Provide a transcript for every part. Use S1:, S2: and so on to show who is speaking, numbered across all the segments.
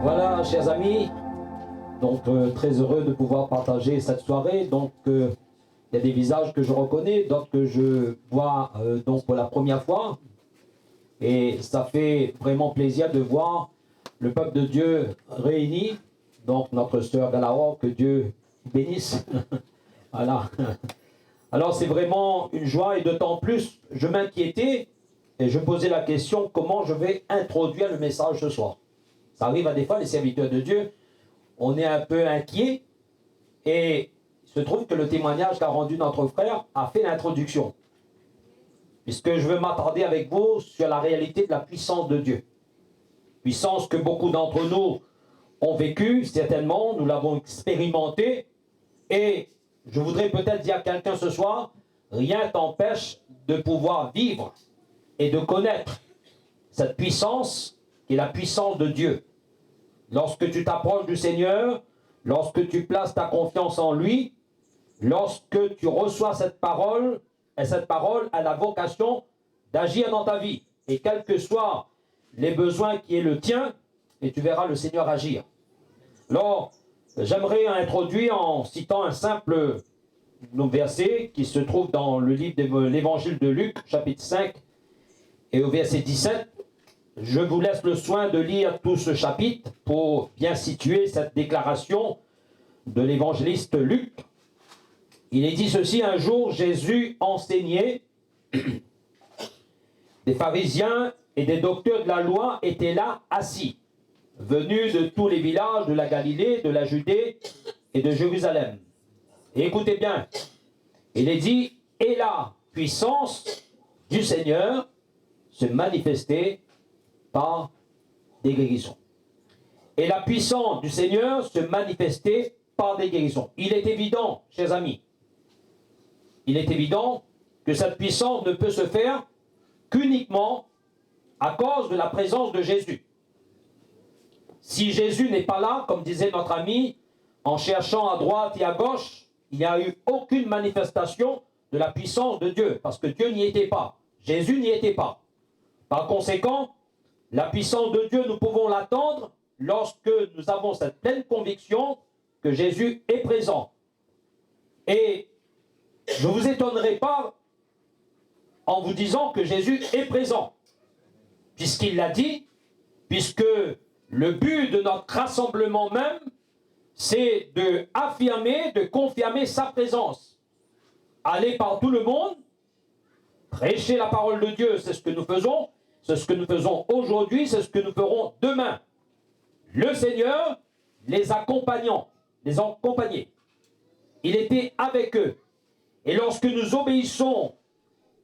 S1: Voilà, chers amis, donc très heureux de pouvoir partager cette soirée. Donc, il y a des visages que je reconnais, d'autres que je vois donc pour la première fois. Et ça fait vraiment plaisir de voir le peuple de Dieu réuni. Donc, notre sœur Galaor, que Dieu bénisse. Voilà. Alors, c'est vraiment une joie et d'autant plus, je m'inquiétais et je posais la question comment je vais introduire le message ce soir. Ça arrive à des fois, les serviteurs de Dieu, on est un peu inquiet et il se trouve que le témoignage qu'a rendu notre frère a fait l'introduction. Puisque je veux m'attarder avec vous sur la réalité de la puissance de Dieu. Puissance que beaucoup d'entre nous ont vécue, certainement, nous l'avons expérimentée. Et je voudrais peut-être dire à quelqu'un ce soir, rien t'empêche de pouvoir vivre et de connaître cette puissance qui est la puissance de Dieu. Lorsque tu t'approches du Seigneur, lorsque tu places ta confiance en lui, lorsque tu reçois cette parole, et cette parole a la vocation d'agir dans ta vie. Et quels que soient les besoins qui est le tien, et tu verras le Seigneur agir. Alors, j'aimerais introduire en citant un simple verset qui se trouve dans le livre de l'évangile de Luc, chapitre 5, et au verset 17. Je vous laisse le soin de lire tout ce chapitre pour bien situer cette déclaration de l'évangéliste Luc. Il est dit ceci: un jour, Jésus enseignait. Des pharisiens et des docteurs de la loi étaient là assis, venus de tous les villages de la Galilée, de la Judée et de Jérusalem. Et écoutez bien, il est dit, et la puissance du Seigneur se manifestait par des guérisons. Et la puissance du Seigneur se manifestait par des guérisons. Il est évident, chers amis, il est évident que cette puissance ne peut se faire qu'uniquement à cause de la présence de Jésus. Si Jésus n'est pas là, comme disait notre ami, en cherchant à droite et à gauche, il n'y a eu aucune manifestation de la puissance de Dieu, parce que Dieu n'y était pas. Jésus n'y était pas. Par conséquent, la puissance de Dieu, nous pouvons l'attendre lorsque nous avons cette pleine conviction que Jésus est présent. Et je ne vous étonnerai pas en vous disant que Jésus est présent, puisqu'il l'a dit, puisque le but de notre rassemblement même, c'est de affirmer, de confirmer sa présence. Aller par tout le monde, prêcher la parole de Dieu, c'est ce que nous faisons, c'est ce que nous faisons aujourd'hui, c'est ce que nous ferons demain. Le Seigneur les accompagnait. Il était avec eux. Et lorsque nous obéissons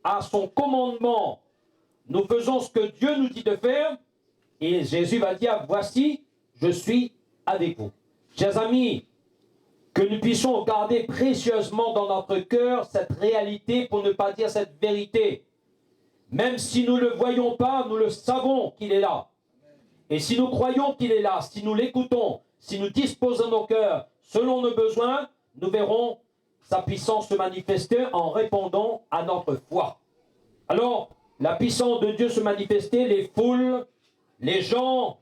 S1: à son commandement, nous faisons ce que Dieu nous dit de faire, et Jésus va dire, voici, je suis avec vous. Chers amis, que nous puissions garder précieusement dans notre cœur cette réalité, pour ne pas dire cette vérité. Même si nous ne le voyons pas, nous le savons qu'il est là. Et si nous croyons qu'il est là, si nous l'écoutons, si nous disposons nos cœurs selon nos besoins, nous verrons sa puissance se manifester en répondant à notre foi. Alors, la puissance de Dieu se manifestait, les foules, les gens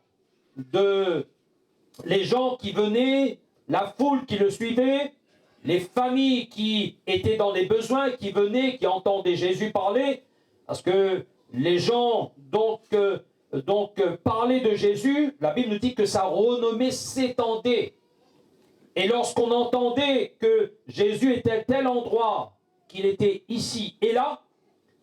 S1: qui venaient, la foule qui le suivait, les familles qui étaient dans les besoins, qui venaient, qui entendaient Jésus parler, parce que les gens donc parlaient de Jésus, la Bible nous dit que sa renommée s'étendait. Et lorsqu'on entendait que Jésus était à tel endroit, qu'il était ici et là,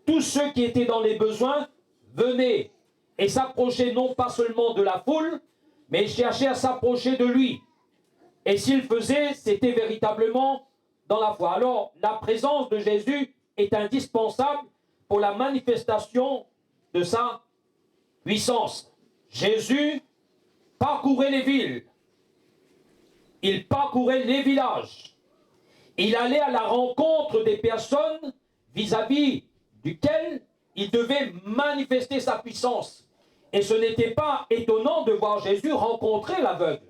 S1: tous ceux qui étaient dans les besoins venaient et s'approchaient non pas seulement de la foule, mais cherchaient à s'approcher de lui. Et s'il faisait, c'était véritablement dans la foi. Alors, la présence de Jésus est indispensable pour la manifestation de sa puissance. Jésus parcourait les villes. Il parcourait les villages. Il allait à la rencontre des personnes vis-à-vis duquel il devait manifester sa puissance. Et ce n'était pas étonnant de voir Jésus rencontrer l'aveugle.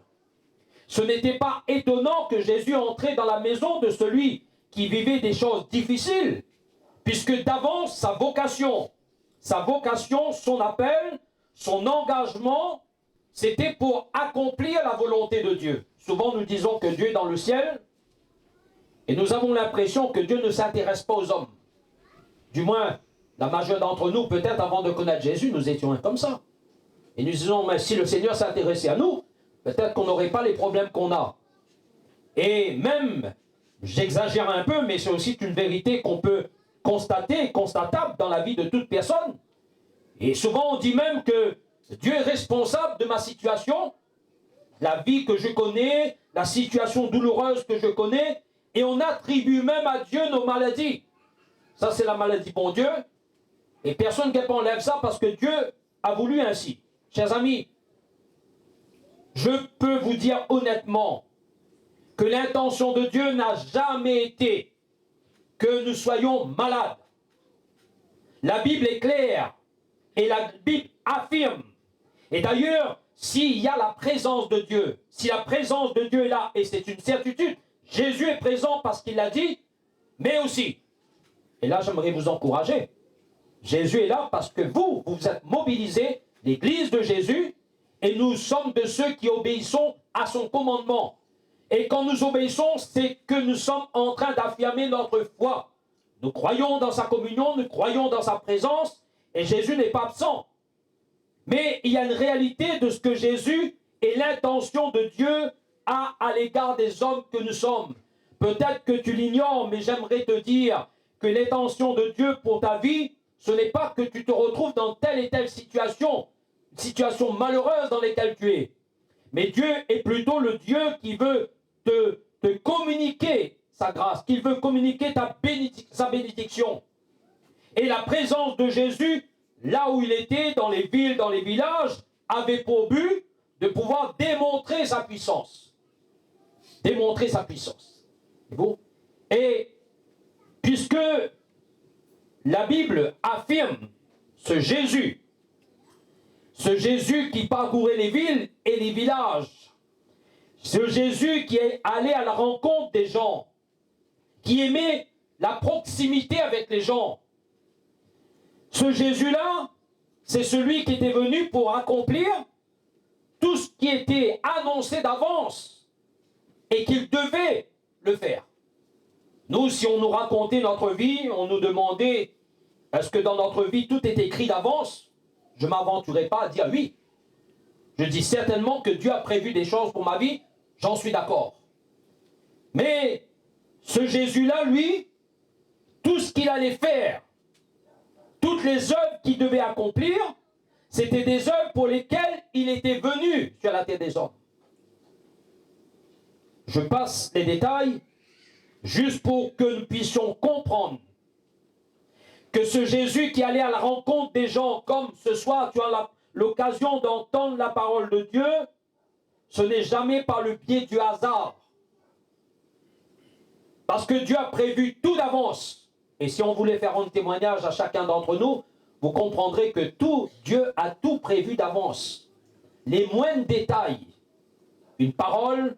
S1: Ce n'était pas étonnant que Jésus entrait dans la maison de celui qui vivait des choses difficiles, puisque d'avance sa vocation, son appel, son engagement c'était pour accomplir la volonté de Dieu. Souvent nous disons que Dieu est dans le ciel et nous avons l'impression que Dieu ne s'intéresse pas aux hommes. Du moins, la majeure d'entre nous, peut-être avant de connaître Jésus, nous étions comme ça. Et nous disons, mais si le Seigneur s'intéressait à nous, peut-être qu'on n'aurait pas les problèmes qu'on a. Et même, j'exagère un peu, mais c'est aussi une vérité qu'on peut constater, constatable dans la vie de toute personne. Et souvent on dit même que Dieu est responsable de ma situation, la vie que je connais, la situation douloureuse que je connais, et on attribue même à Dieu nos maladies. Ça c'est la maladie bon Dieu, et personne ne peut enlever ça parce que Dieu a voulu ainsi. Chers amis, je peux vous dire honnêtement que l'intention de Dieu n'a jamais été que nous soyons malades. La Bible est claire et la Bible affirme. Et d'ailleurs, s'il y a la présence de Dieu, si la présence de Dieu est là, et c'est une certitude, Jésus est présent parce qu'il l'a dit, mais aussi, et là j'aimerais vous encourager, Jésus est là parce que vous êtes mobilisés, l'Église de Jésus, et nous sommes de ceux qui obéissons à son commandement. Et quand nous obéissons, c'est que nous sommes en train d'affirmer notre foi. Nous croyons dans sa communion, nous croyons dans sa présence, et Jésus n'est pas absent. Mais il y a une réalité de ce que Jésus et l'intention de Dieu a à l'égard des hommes que nous sommes. Peut-être que tu l'ignores, mais j'aimerais te dire que l'intention de Dieu pour ta vie, ce n'est pas que tu te retrouves dans telle et telle situation malheureuse dans laquelle tu es. Mais Dieu est plutôt le Dieu qui veut te communiquer sa grâce, qui veut communiquer sa bénédiction. Et la présence de Jésus, là où il était, dans les villes, dans les villages, avait pour but de pouvoir démontrer sa puissance. Démontrer sa puissance. Bon. Et puisque la Bible affirme ce Jésus qui parcourait les villes et les villages, ce Jésus qui est allé à la rencontre des gens, qui aimait la proximité avec les gens, ce Jésus-là, c'est celui qui était venu pour accomplir tout ce qui était annoncé d'avance et qu'il devait le faire. Nous, si on nous racontait notre vie, on nous demandait, est-ce que dans notre vie tout est écrit d'avance? Je ne m'aventurerai pas à dire oui. Je dis certainement que Dieu a prévu des choses pour ma vie, j'en suis d'accord. Mais ce Jésus-là, lui, tout ce qu'il allait faire, toutes les œuvres qu'il devait accomplir, c'était des œuvres pour lesquelles il était venu sur la terre des hommes. Je passe les détails juste pour que nous puissions comprendre que ce Jésus qui allait à la rencontre des gens, comme ce soir tu as l'occasion d'entendre la parole de Dieu, ce n'est jamais par le biais du hasard. Parce que Dieu a prévu tout d'avance. Et si on voulait faire un témoignage à chacun d'entre nous, vous comprendrez que Dieu a tout prévu d'avance. Les moindres détails. Une parole,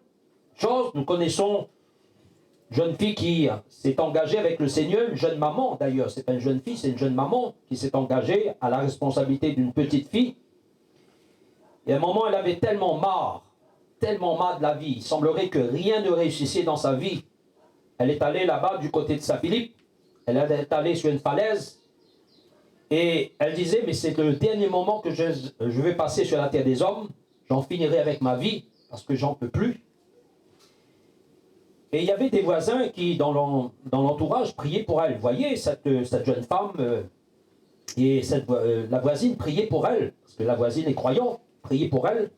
S1: chose, nous connaissons une jeune fille qui s'est engagée avec le Seigneur, une jeune maman d'ailleurs, c'est pas une jeune fille, c'est une jeune maman qui s'est engagée à la responsabilité d'une petite fille. Et à un moment, elle avait tellement marre de la vie, il semblerait que rien ne réussissait dans sa vie. Elle est allée là-bas du côté de Saint-Philippe, elle est allée sur une falaise, et elle disait, mais c'est le dernier moment que je vais passer sur la terre des hommes, j'en finirai avec ma vie, parce que j'en peux plus. Et il y avait des voisins qui, dans l'entourage, priaient pour elle. Vous voyez, cette jeune femme, et la voisine priait pour elle, parce que la voisine est croyante, priait pour elle.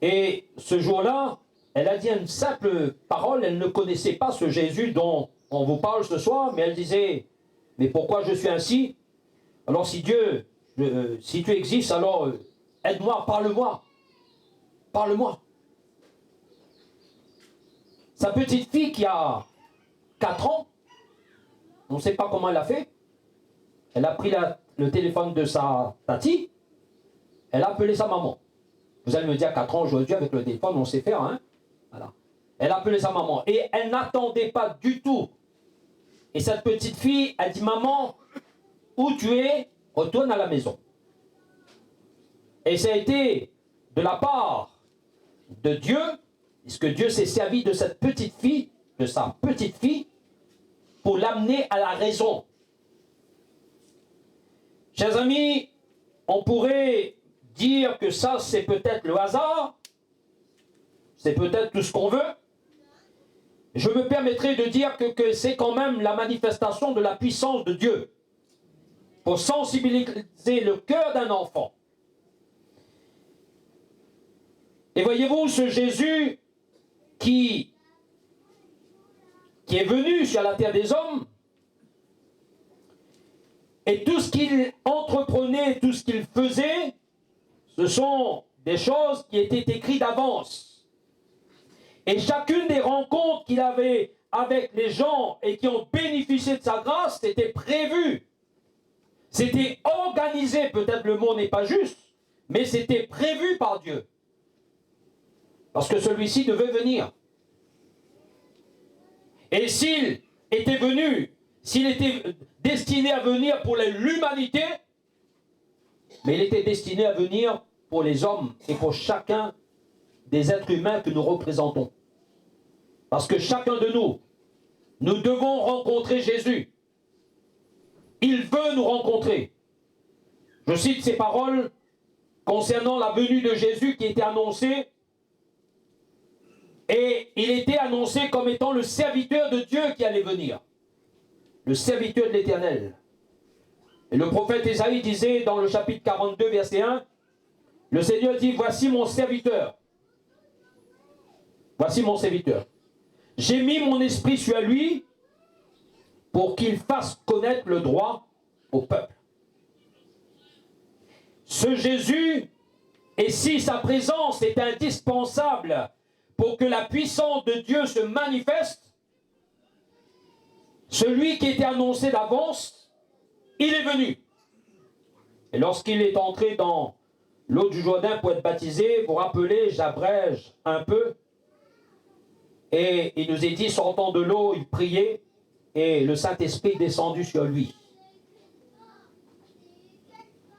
S1: Et ce jour-là, elle a dit une simple parole, elle ne connaissait pas ce Jésus dont on vous parle ce soir, mais elle disait, mais pourquoi je suis ainsi? Alors si Dieu, si tu existes, alors aide-moi, parle-moi. Parle-moi. Sa petite fille qui a 4 ans, on ne sait pas comment elle a fait, elle a pris le téléphone de sa tati, elle a appelé sa maman. Vous allez me dire, 4 ans aujourd'hui avec le téléphone, on sait faire, hein? Voilà. Elle a appelé sa maman et elle n'attendait pas du tout. Et cette petite fille, elle dit, maman, où tu es? Retourne à la maison. Et ça a été de la part de Dieu, puisque Dieu s'est servi de cette petite fille, de sa petite fille, pour l'amener à la raison. Chers amis, on pourrait dire que ça, c'est peut-être le hasard, c'est peut-être tout ce qu'on veut. Je me permettrai de dire que c'est quand même la manifestation de la puissance de Dieu pour sensibiliser le cœur d'un enfant. Et voyez-vous, ce Jésus qui est venu sur la terre des hommes, et tout ce qu'il entreprenait, tout ce qu'il faisait, ce sont des choses qui étaient écrites d'avance. Et chacune des rencontres qu'il avait avec les gens et qui ont bénéficié de sa grâce, c'était prévu. C'était organisé, peut-être le mot n'est pas juste, mais c'était prévu par Dieu. Parce que celui-ci devait venir. Et s'il était venu, s'il était destiné à venir pour l'humanité, mais il était destiné à venir pour les hommes et pour chacun des êtres humains que nous représentons. Parce que chacun de nous, nous devons rencontrer Jésus. Il veut nous rencontrer. Je cite ces paroles concernant la venue de Jésus qui était annoncée. Et il était annoncé comme étant le serviteur de Dieu qui allait venir. Le serviteur de l'Éternel. Et le prophète Ésaïe disait dans le chapitre 42, verset 1, le Seigneur dit, voici mon serviteur. Voici mon serviteur. J'ai mis mon esprit sur lui pour qu'il fasse connaître le droit au peuple. Ce Jésus, et si sa présence est indispensable pour que la puissance de Dieu se manifeste, celui qui était annoncé d'avance, il est venu. Et lorsqu'il est entré dans l'eau du Jourdain pour être baptisé, vous vous rappelez, j'abrège un peu, et il nous est dit, sortant de l'eau, il priait, et le Saint-Esprit descendu sur lui.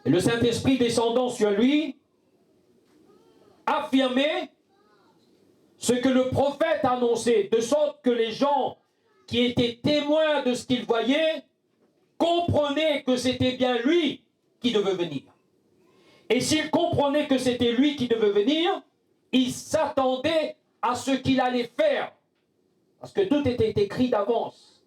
S1: Et le Saint-Esprit descendant sur lui, affirmait ce que le prophète annonçait, de sorte que les gens qui étaient témoins de ce qu'ils voyaient comprenaient que c'était bien lui qui devait venir. Et s'ils comprenaient que c'était lui qui devait venir, ils s'attendaient à ce qu'il allait faire. Parce que tout était écrit d'avance.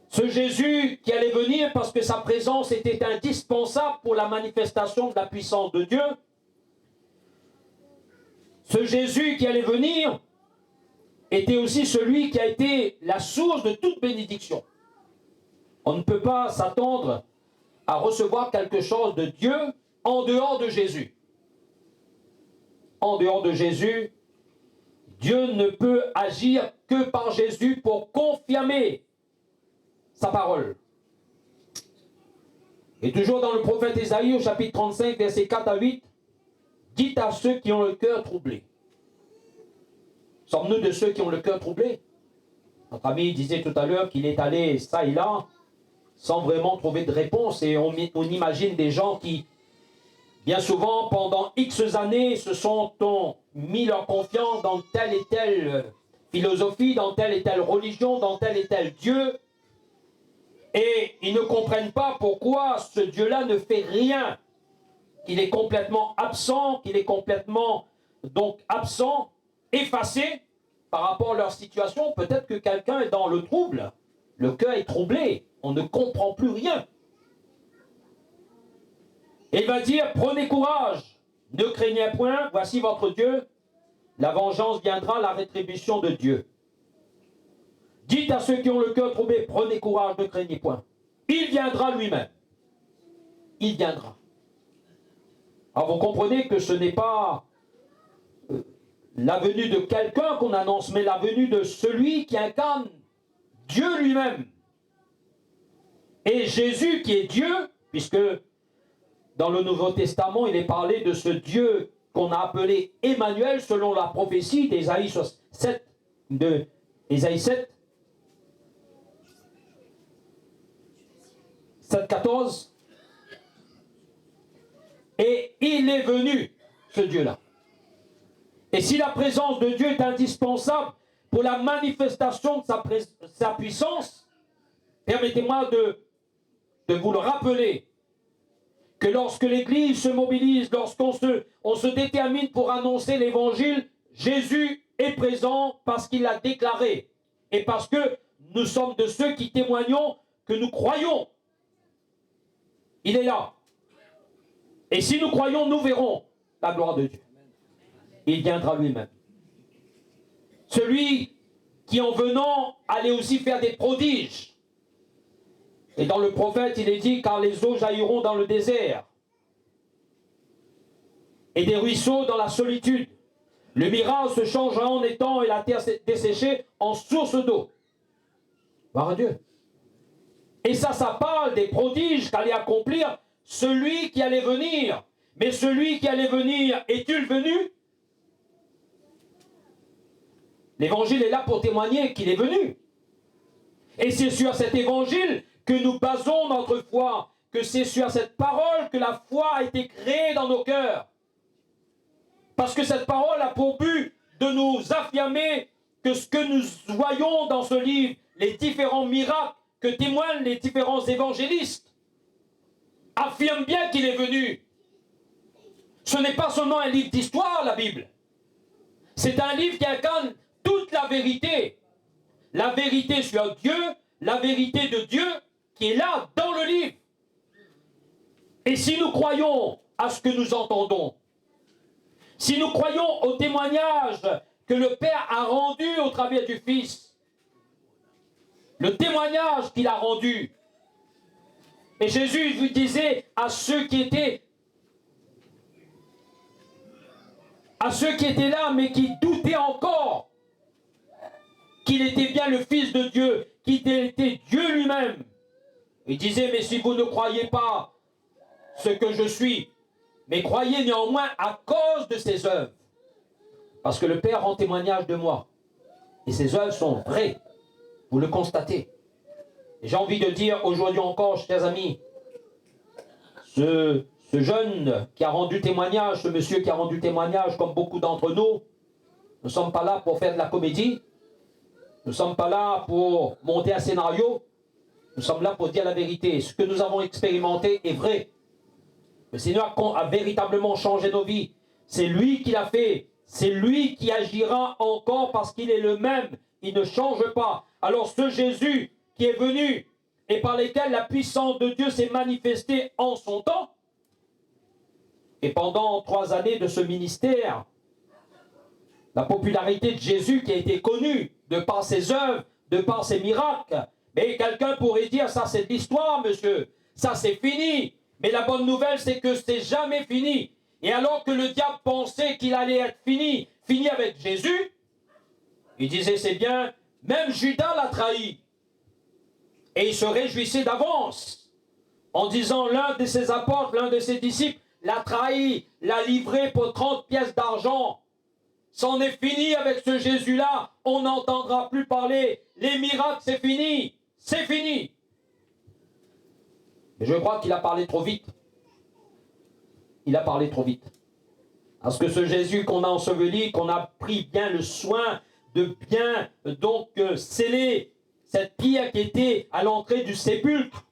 S1: Ce Jésus qui allait venir parce que sa présence était indispensable pour la manifestation de la puissance de Dieu. Ce Jésus qui allait venir était aussi celui qui a été la source de toute bénédiction. On ne peut pas s'attendre à recevoir quelque chose de Dieu en dehors de Jésus. En dehors de Jésus, Dieu ne peut agir que par Jésus pour confirmer sa parole. Et toujours dans le prophète Ésaïe, au chapitre 35, versets 4 à 8, dites à ceux qui ont le cœur troublé. Sommes-nous de ceux qui ont le cœur troublé? Notre ami disait tout à l'heure qu'il est allé ça et là, sans vraiment trouver de réponse. Et on imagine des gens qui, bien souvent, pendant X années, ont mis leur confiance dans telle et telle philosophie, dans telle et telle religion, dans tel et tel Dieu. Et ils ne comprennent pas pourquoi ce Dieu-là ne fait rien. Qu'il est complètement absent, qu'il est complètement donc absent, effacé par rapport à leur situation. Peut-être que quelqu'un est dans le trouble, le cœur est troublé, on ne comprend plus rien. Et il va dire, prenez courage, ne craignez point, voici votre Dieu, la vengeance viendra, la rétribution de Dieu. Dites à ceux qui ont le cœur troublé, prenez courage, ne craignez point. Il viendra lui-même. Il viendra. Alors vous comprenez que ce n'est pas la venue de quelqu'un qu'on annonce, mais la venue de celui qui incarne Dieu lui-même. Et Jésus qui est Dieu, puisque dans le Nouveau Testament, il est parlé de ce Dieu qu'on a appelé Emmanuel selon la prophétie d'Ésaïe 7, Ésaïe 7, 7, 14. Et il est venu, ce Dieu-là. Et si la présence de Dieu est indispensable pour la manifestation de sa puissance, permettez-moi de vous le rappeler, que lorsque l'Église se mobilise, lorsqu'on se détermine pour annoncer l'Évangile, Jésus est présent parce qu'il l'a déclaré. Et parce que nous sommes de ceux qui témoignons que nous croyons. Il est là. Et si nous croyons, nous verrons la gloire de Dieu. Il viendra lui-même. Celui qui en venant allait aussi faire des prodiges. Et dans le prophète, il est dit, car les eaux jailliront dans le désert. Et des ruisseaux dans la solitude. Le mirage se changera en étang et la terre desséchée en source d'eau. Gloire à Dieu. Et ça parle des prodiges qu'allait accomplir celui qui allait venir. Mais celui qui allait venir, est-il venu? L'évangile est là pour témoigner qu'il est venu. Et c'est sur cet évangile que nous basons notre foi, que c'est sur cette parole que la foi a été créée dans nos cœurs. Parce que cette parole a pour but de nous affirmer que ce que nous voyons dans ce livre, les différents miracles que témoignent les différents évangélistes, affirment bien qu'il est venu. Ce n'est pas seulement un livre d'histoire, la Bible. C'est un livre qui incarne toute la vérité. La vérité sur Dieu, la vérité de Dieu qui est là dans le livre. Et si nous croyons à ce que nous entendons, si nous croyons au témoignage que le Père a rendu au travers du Fils, le témoignage qu'il a rendu, et Jésus vous disait à ceux qui étaient là, mais qui doutaient encore qu'il était bien le Fils de Dieu, qu'il était Dieu lui-même. Il disait, mais si vous ne croyez pas ce que je suis, mais croyez néanmoins à cause de ses œuvres. Parce que le Père rend témoignage de moi. Et ses œuvres sont vraies. Vous le constatez. Et j'ai envie de dire aujourd'hui encore, chers amis, ce jeune qui a rendu témoignage, ce monsieur qui a rendu témoignage, comme beaucoup d'entre nous, nous ne sommes pas là pour faire de la comédie. Nous ne sommes pas là pour monter un scénario. Nous sommes là pour dire la vérité. Ce que nous avons expérimenté est vrai. Le Seigneur a véritablement changé nos vies. C'est lui qui l'a fait. C'est lui qui agira encore parce qu'il est le même. Il ne change pas. Alors ce Jésus qui est venu et par lequel la puissance de Dieu s'est manifestée en son temps, et pendant 3 années de ce ministère, la popularité de Jésus qui a été connue de par ses œuvres, de par ses miracles, mais quelqu'un pourrait dire, ça c'est de l'histoire, monsieur, ça c'est fini. Mais la bonne nouvelle, c'est que c'est jamais fini. Et alors que le diable pensait qu'il allait être fini avec Jésus, il disait, c'est bien, même Judas l'a trahi. Et il se réjouissait d'avance, en disant, l'un de ses apôtres, l'un de ses disciples, l'a trahi, l'a livré pour 30 pièces d'argent. C'en est fini avec ce Jésus-là, on n'entendra plus parler. Les miracles, c'est fini, c'est fini. Mais je crois qu'il a parlé trop vite. Il a parlé trop vite. Parce que ce Jésus qu'on a enseveli, qu'on a pris bien le soin de bien sceller cette pierre qui était à l'entrée du sépulcre,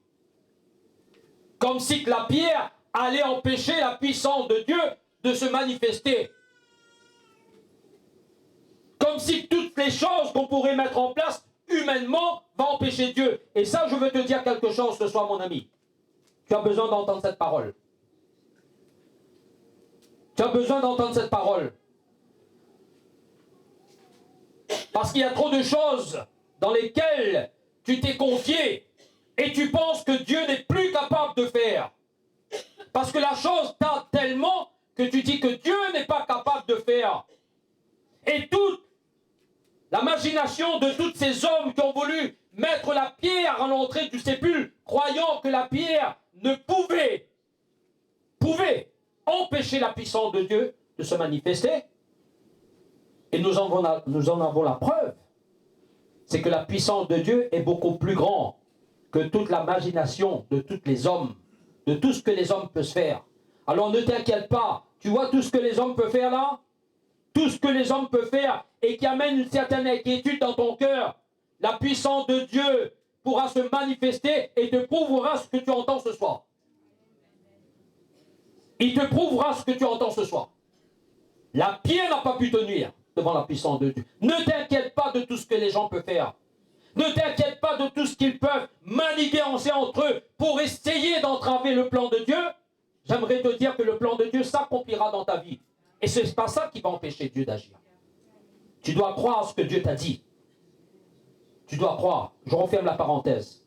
S1: comme si que la pierre allait empêcher la puissance de Dieu de se manifester. Comme si toutes les choses qu'on pourrait mettre en place humainement vont empêcher Dieu. Et ça, je veux te dire quelque chose ce soir, mon ami. Tu as besoin d'entendre cette parole. Tu as besoin d'entendre cette parole. Parce qu'il y a trop de choses dans lesquelles tu t'es confié et tu penses que Dieu n'est plus capable de faire. Parce que la chose tarde tellement que tu dis que Dieu n'est pas capable de faire. Et toute la machination de tous ces hommes qui ont voulu mettre la pierre à l'entrée du sépulcre, croyant que la pierre ne pouvait empêcher la puissance de Dieu de se manifester. Et nous en avons la preuve. C'est que la puissance de Dieu est beaucoup plus grande que toute la machination de tous les hommes, de tout ce que les hommes peuvent faire. Alors ne t'inquiète pas. Tu vois tout ce que les hommes peuvent faire là? Tout ce que les hommes peuvent faire et qui amène une certaine inquiétude dans ton cœur. La puissance de Dieu pourra se manifester et te prouvera ce que tu entends ce soir. Il te prouvera ce que tu entends ce soir. La pierre n'a pas pu te nuire devant la puissance de Dieu. Ne t'inquiète pas de tout ce que les gens peuvent faire. Ne t'inquiète pas de tout ce qu'ils peuvent manigancer entre eux pour essayer d'entraver le plan de Dieu. J'aimerais te dire que le plan de Dieu s'accomplira dans ta vie. Et ce n'est pas ça qui va empêcher Dieu d'agir. Tu dois croire ce que Dieu t'a dit. Tu dois croire. Je referme la parenthèse.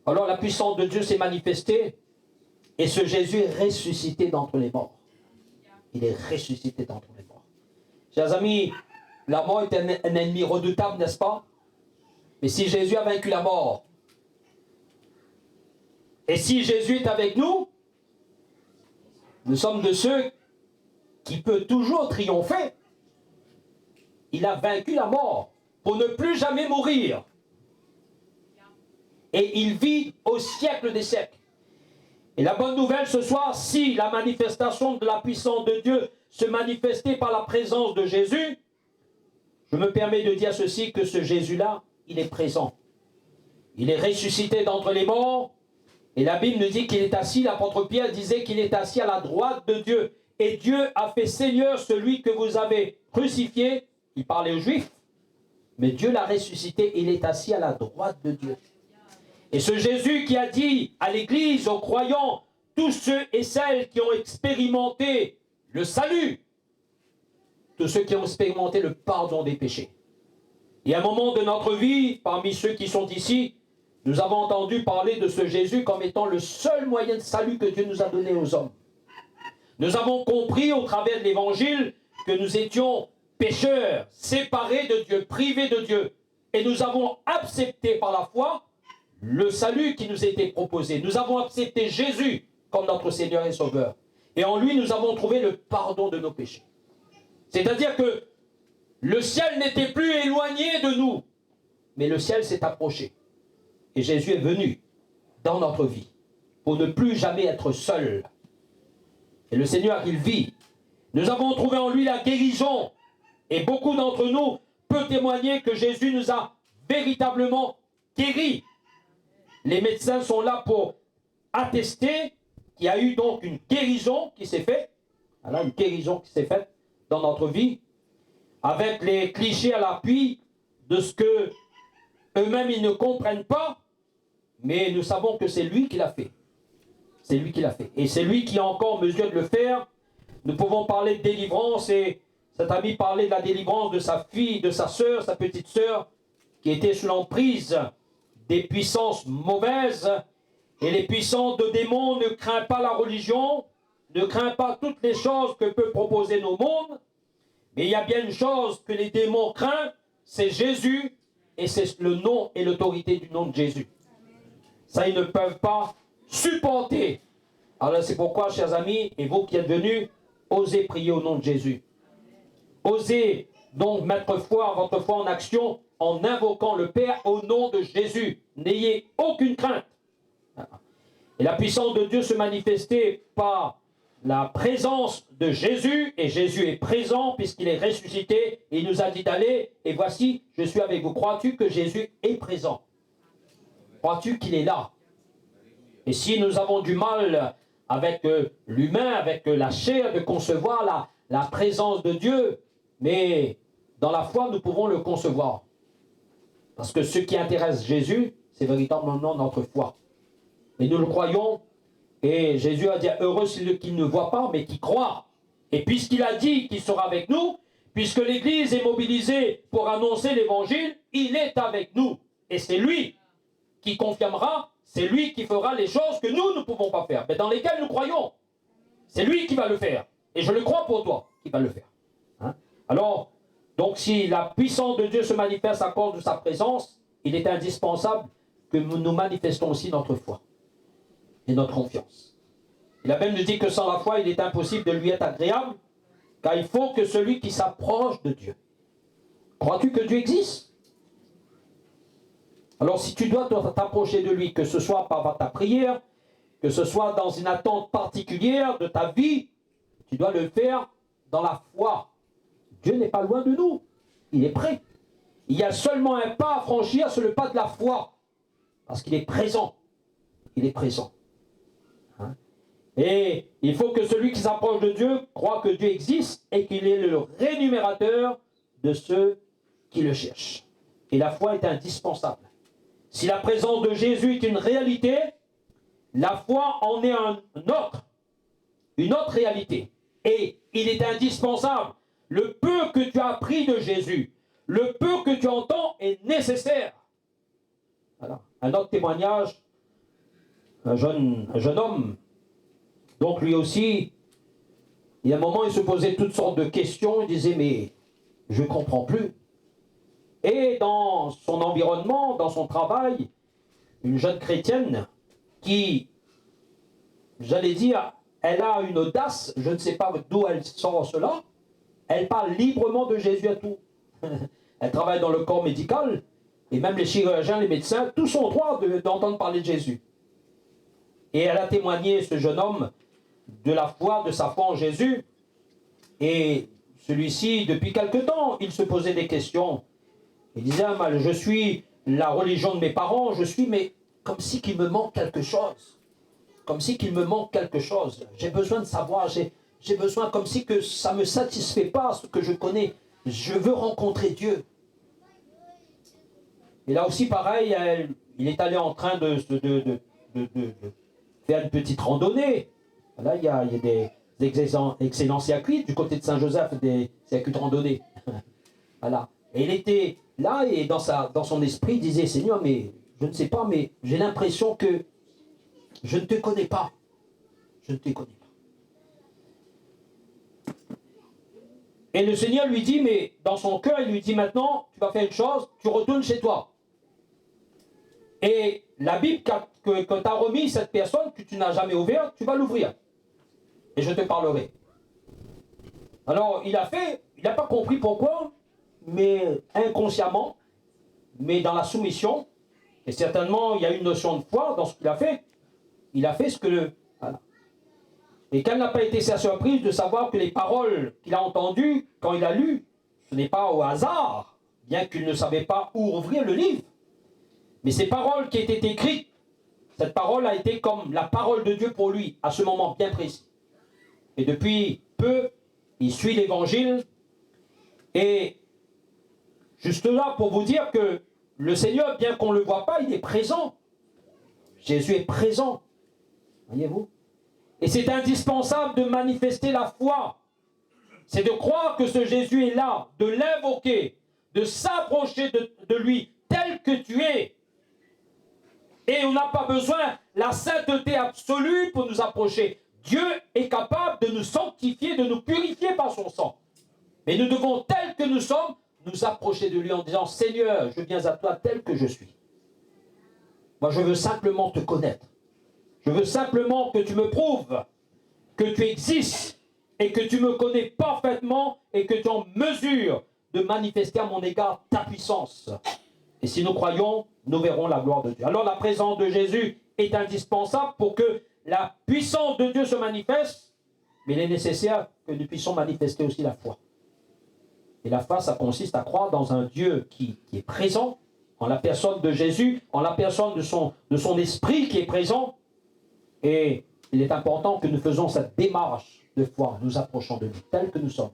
S1: Alors la puissance de Dieu s'est manifestée et ce Jésus est ressuscité d'entre les morts. Il est ressuscité d'entre les morts. Chers amis, la mort est un ennemi redoutable, n'est-ce pas? Mais si Jésus a vaincu la mort, et si Jésus est avec nous, nous sommes de ceux qui peuvent toujours triompher. Il a vaincu la mort pour ne plus jamais mourir. Et il vit au siècle des siècles. Et la bonne nouvelle ce soir, si la manifestation de la puissance de Dieu se manifestait par la présence de Jésus, je me permets de dire ceci, que ce Jésus-là, il est présent. Il est ressuscité d'entre les morts. Et la Bible nous dit qu'il est assis, l'apôtre Pierre disait qu'il est assis à la droite de Dieu. Et Dieu a fait Seigneur celui que vous avez crucifié. Il parlait aux Juifs. Mais Dieu l'a ressuscité, il est assis à la droite de Dieu. Et ce Jésus qui a dit à l'Église, aux croyants, tous ceux et celles qui ont expérimenté le salut, tous ceux qui ont expérimenté le pardon des péchés. Et à un moment de notre vie, parmi ceux qui sont ici, nous avons entendu parler de ce Jésus comme étant le seul moyen de salut que Dieu nous a donné aux hommes. Nous avons compris au travers de l'Évangile que nous étions pécheurs, séparés de Dieu, privés de Dieu. Et nous avons accepté par la foi le salut qui nous était proposé. Nous avons accepté Jésus comme notre Seigneur et Sauveur. Et en lui, nous avons trouvé le pardon de nos péchés. C'est-à-dire que le ciel n'était plus éloigné de nous, mais le ciel s'est approché. Et Jésus est venu dans notre vie pour ne plus jamais être seul. Et le Seigneur, il vit. Nous avons trouvé en lui la guérison. Et beaucoup d'entre nous peuvent témoigner que Jésus nous a véritablement guéris. Les médecins sont là pour attester qu'il y a eu donc une guérison qui s'est faite. Voilà, une guérison qui s'est faite dans notre vie, avec les clichés à l'appui de ce que eux-mêmes ils ne comprennent pas, mais nous savons que c'est lui qui l'a fait. C'est lui qui l'a fait. Et c'est lui qui a encore mesure de le faire. Nous pouvons parler de délivrance, et cet ami parlait de la délivrance de sa fille, de sa sœur, sa petite sœur, qui était sous l'emprise des puissances mauvaises. Et les puissances de démons ne craignent pas la religion, ne craignent pas toutes les choses que peut proposer nos mondes. Mais il y a bien une chose que les démons craignent, c'est Jésus, et c'est le nom et l'autorité du nom de Jésus. Ça, ils ne peuvent pas supporter. Alors c'est pourquoi, chers amis, et vous qui êtes venus, osez prier au nom de Jésus. Osez donc mettre votre foi en action en invoquant le Père au nom de Jésus. N'ayez aucune crainte. Et la puissance de Dieu se manifestait par la présence de Jésus, et Jésus est présent puisqu'il est ressuscité, et il nous a dit d'aller, et voici, je suis avec vous. Crois-tu que Jésus est présent? Crois-tu qu'il est là? Et si nous avons du mal avec l'humain, avec la chair, de concevoir la présence de Dieu, mais dans la foi, nous pouvons le concevoir. Parce que ce qui intéresse Jésus, c'est véritablement notre foi. Et nous le croyons, et Jésus a dit, heureux celui qui ne voit pas, mais qui croit. Et puisqu'il a dit qu'il sera avec nous, puisque l'Église est mobilisée pour annoncer l'Évangile, il est avec nous. Et c'est lui qui confirmera, c'est lui qui fera les choses que nous ne pouvons pas faire, mais dans lesquelles nous croyons. C'est lui qui va le faire. Et je le crois pour toi, qui va le faire. Hein? Alors, donc si la puissance de Dieu se manifeste à cause de sa présence, il est indispensable que nous manifestons aussi notre foi et notre confiance. Il a même dit que sans la foi, il est impossible de lui être agréable, car il faut que celui qui s'approche de Dieu. Crois-tu que Dieu existe? Alors si tu dois t'approcher de lui, que ce soit par ta prière, que ce soit dans une attente particulière de ta vie, tu dois le faire dans la foi. Dieu n'est pas loin de nous. Il est prêt. Il y a seulement un pas à franchir, c'est le pas de la foi. Parce qu'il est présent. Il est présent. Hein? Et il faut que celui qui s'approche de Dieu croit que Dieu existe et qu'il est le rémunérateur de ceux qui le cherchent. Et la foi est indispensable. Si la présence de Jésus est une réalité, la foi en est une autre réalité. Et il est indispensable. Le peu que tu as appris de Jésus, le peu que tu entends est nécessaire. Voilà. Un autre témoignage, un jeune homme, donc lui aussi, il y a un moment, il se posait toutes sortes de questions, il disait, mais je ne comprends plus. Et dans son environnement, dans son travail, une jeune chrétienne qui, j'allais dire, elle a une audace, je ne sais pas d'où elle sort cela, elle parle librement de Jésus à tout. Elle travaille dans le corps médical, et même les chirurgiens, les médecins, tous ont droit d'entendre parler de Jésus. Et elle a témoigné, ce jeune homme, de la foi, de sa foi en Jésus. Et celui-ci, depuis quelque temps, il se posait des questions. Il disait, ah, je suis la religion de mes parents, mais comme si qu'il me manque quelque chose. Comme si qu'il me manque quelque chose. J'ai besoin de savoir, j'ai besoin comme si que ça ne me satisfait pas ce que je connais. Je veux rencontrer Dieu. Et là aussi, pareil, il est allé en train de faire une petite randonnée. Là, il y a des excellents circuits du côté de Saint-Joseph, des circuits de randonnée. Voilà. Et il était là et dans son esprit, il disait, Seigneur, mais je ne sais pas, mais j'ai l'impression que je ne te connais pas. Je ne te connais pas. Et le Seigneur lui dit, mais dans son cœur, il lui dit maintenant, tu vas faire une chose, tu retournes chez toi. Et la Bible que t'a remis cette personne que tu n'as jamais ouverte, tu vas l'ouvrir. Et je te parlerai. Alors, il n'a pas compris pourquoi, mais inconsciemment, mais dans la soumission, et certainement, il y a une notion de foi dans ce qu'il a fait. Il a fait ce que voilà. Et quelle n'a pas été sa surprise de savoir que les paroles qu'il a entendues quand il a lu, ce n'est pas au hasard, bien qu'il ne savait pas où ouvrir le livre. Mais ces paroles qui étaient écrites, cette parole a été comme la parole de Dieu pour lui, à ce moment bien précis. Et depuis peu, il suit l'évangile. Et juste là, pour vous dire que le Seigneur, bien qu'on ne le voit pas, il est présent. Jésus est présent. Voyez-vous? Et c'est indispensable de manifester la foi. C'est de croire que ce Jésus est là, de l'invoquer, de s'approcher de lui tel que tu es. Et on n'a pas besoin de la sainteté absolue pour nous approcher. Dieu est capable de nous sanctifier, de nous purifier par son sang. Mais nous devons, tels que nous sommes, nous approcher de lui en disant, Seigneur, je viens à toi tel que je suis. Moi, je veux simplement te connaître. Je veux simplement que tu me prouves que tu existes et que tu me connais parfaitement et que tu es en mesure de manifester à mon égard ta puissance. Et si nous croyons, nous verrons la gloire de Dieu. Alors la présence de Jésus est indispensable pour que la puissance de Dieu se manifeste, mais il est nécessaire que nous puissions manifester aussi la foi. Et la foi, ça consiste à croire dans un Dieu qui est présent, en la personne de Jésus, en la personne de son esprit qui est présent. Et il est important que nous faisons cette démarche de foi, nous approchons de lui, tel que nous sommes.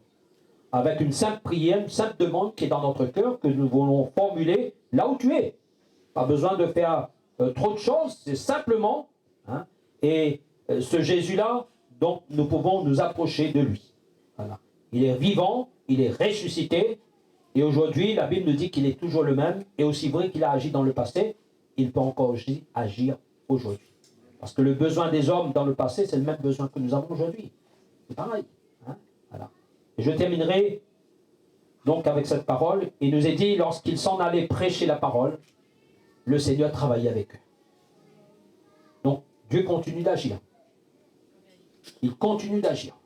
S1: Avec une simple prière, une simple demande qui est dans notre cœur, que nous voulons formuler là où tu es. Pas besoin de faire trop de choses, c'est simplement, et ce Jésus-là, donc nous pouvons nous approcher de lui. Voilà. Il est vivant, il est ressuscité, et aujourd'hui, la Bible nous dit qu'il est toujours le même, et aussi vrai qu'il a agi dans le passé, il peut encore agir aujourd'hui. Parce que le besoin des hommes dans le passé, c'est le même besoin que nous avons aujourd'hui. C'est pareil. Voilà. Et je terminerai donc avec cette parole. Il nous est dit, lorsqu'ils s'en allaient prêcher la parole, le Seigneur travaillait avec eux. Donc, Dieu continue d'agir. Il continue d'agir.